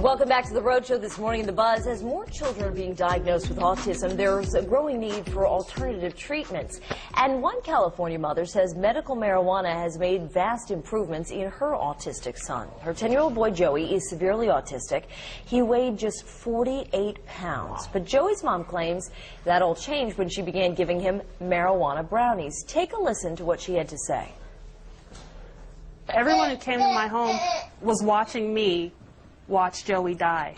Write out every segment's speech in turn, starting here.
Welcome back to the Road Show this morning. The buzz, as more children are being diagnosed with autism, there's a growing need for alternative treatments. And one California mother says medical marijuana has made vast improvements in her autistic son. Her 10-year-old boy, Joey, is severely autistic. He weighed just 48 pounds. But Joey's mom claims that all changed when she began giving him marijuana brownies. Take a listen to what she had to say. Everyone who came to my home was watching me watch Joey die.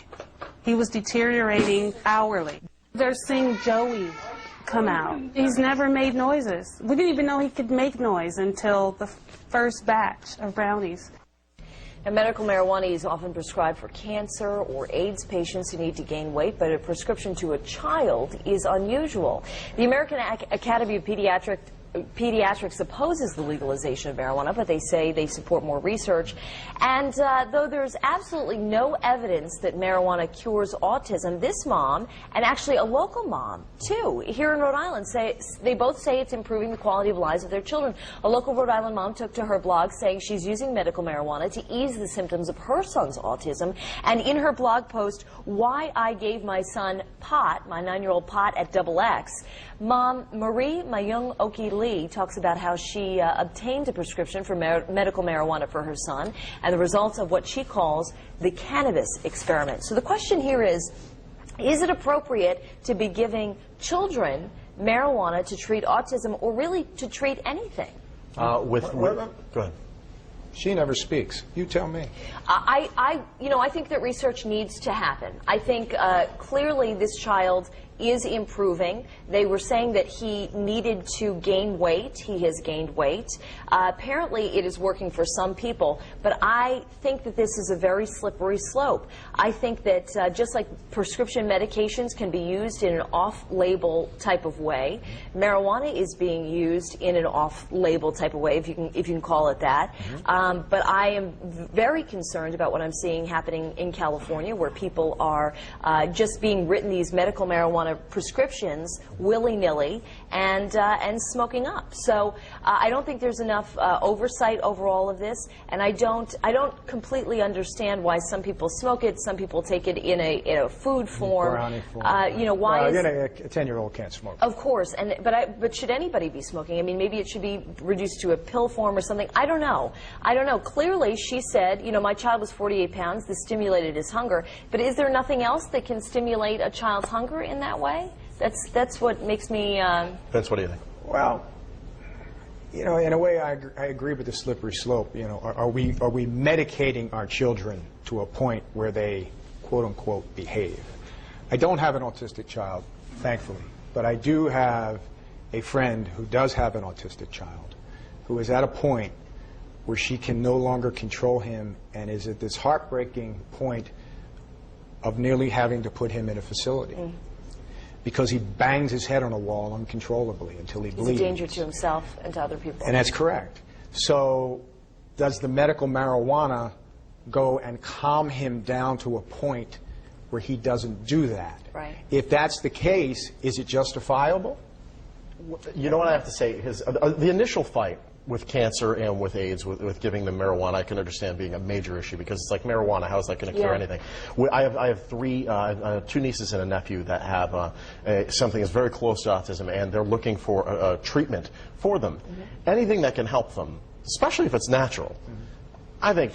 He was deteriorating hourly. They're seeing Joey come out. He's never made noises. We didn't even know he could make noise until the first batch of brownies. And medical marijuana is often prescribed for cancer or AIDS patients who need to gain weight, but a prescription to a child is unusual. The American Academy of Pediatrics opposes the legalization of marijuana, but they say they support more research. And though there's absolutely no evidence that marijuana cures autism, this mom, and actually a local mom too, here in Rhode Island, they both say it's improving the quality of lives of their children. A local Rhode Island mom took to her blog saying she's using medical marijuana to ease the symptoms of her son's autism. And in her blog post, "Why I Gave My Son Pot," my 9-year-old pot at XX, Mom Marie Mayung Oki Lee talks about how she obtained a prescription for medical marijuana for her son and the results of what she calls the cannabis experiment. So the question here is it appropriate to be giving children marijuana to treat autism or really to treat anything? Go ahead. She never speaks. You tell me. I think that research needs to happen. I think clearly this child is improving. They were saying that he needed to gain weight. He has gained weight. Apparently it is working for some people, but I think that this is a very slippery slope. I think that just like prescription medications can be used in an off-label type of way, marijuana is being used in an off-label type of way, if you can call it that. But I am very concerned about what I'm seeing happening in California, where people are just being written these medical marijuana prescriptions willy-nilly and smoking up. So I don't think there's enough oversight over all of this, and I don't completely understand why some people smoke it, some people take it in a food form. Brownie form. Why is a 10-year-old can't smoke. Of course, but should anybody be smoking? I mean, maybe it should be reduced to a pill form or something. I don't know. Clearly, she said, my child was 48 pounds. This stimulated his hunger. But is there nothing else that can stimulate a child's hunger in that way? That's what makes me... Vince, what do you think? Well, in a way, I agree with the slippery slope. Are we medicating our children to a point where they, quote unquote, behave? I don't have an autistic child, thankfully, but I do have a friend who does have an autistic child, who is at a point where she can no longer control him and is at this heartbreaking point of nearly having to put him in a facility. Because he bangs his head on a wall uncontrollably until he bleeds. He's a danger to himself and to other people. And that's correct. So does the medical marijuana go and calm him down to a point where he doesn't do that? Right. If that's the case, is it justifiable? You know what I have to say? The initial fight with cancer and with AIDS, with giving them marijuana, I can understand being a major issue because it's like marijuana. How is that going to cure anything? I have two nieces and a nephew that have something that's very close to autism, and they're looking for a treatment for them. Anything that can help them, especially if it's natural. I think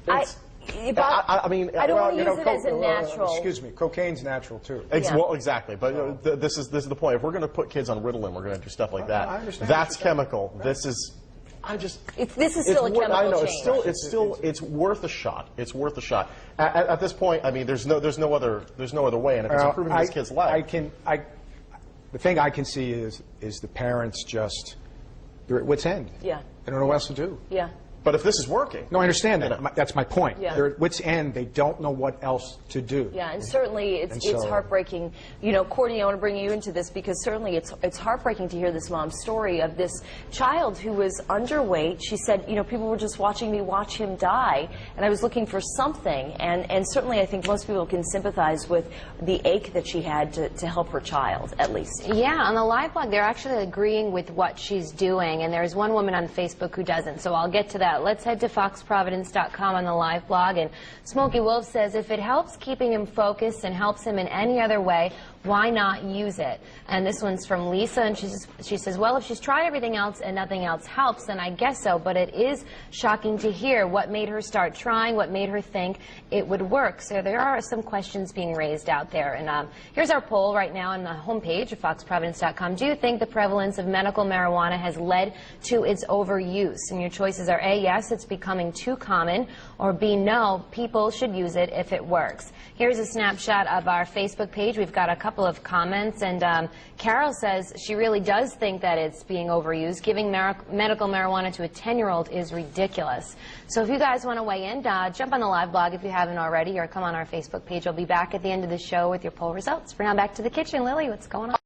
I mean, I don't want to use it as a natural. Excuse me, cocaine's natural too. Well, exactly, but this is the point. If we're going to put kids on Ritalin, we're going to do stuff like that. I understand. That's chemical. This is. This is still a chemical I know change. it's worth a shot. It's worth a shot. At this point, I mean, there's no other way, and if it's improving this kid's life, the thing I can see is the parents just they're at wit's end. Yeah. They don't know what else to do. Yeah. But if this is working... No, I understand that. That's my point. Yeah. They're at wit's end. They don't know what else to do. Yeah, and certainly it's heartbreaking. Courtney, I want to bring you into this because certainly it's heartbreaking to hear this mom's story of this child who was underweight. She said, people were just watching me watch him die, and I was looking for something. And certainly I think most people can sympathize with the ache that she had to help her child, at least. Yeah, on the live blog, they're actually agreeing with what she's doing, and there's one woman on Facebook who doesn't, so I'll get to that out. Let's head to foxprovidence.com on the live blog. And Smokey Wolf says if it helps keeping him focused and helps him in any other way, why not use it? And this one's from Lisa, and she says, well, if she's tried everything else and nothing else helps, then I guess so. But it is shocking to hear what made her start trying, what made her think it would work. So there are some questions being raised out there. And here's our poll right now on the homepage of foxprovidence.com. Do you think the prevalence of medical marijuana has led to its overuse? And your choices are A, yes, it's becoming too common, or B, no, people should use it if it works. Here's a snapshot of our Facebook page. We've got a couple of comments, and Carol says she really does think that it's being overused. Giving medical marijuana to a 10-year-old is ridiculous. So if you guys want to weigh in, jump on the live blog if you haven't already, or come on our Facebook page. I'll be back at the end of the show with your poll results. For now, back to the kitchen. Lily, what's going on?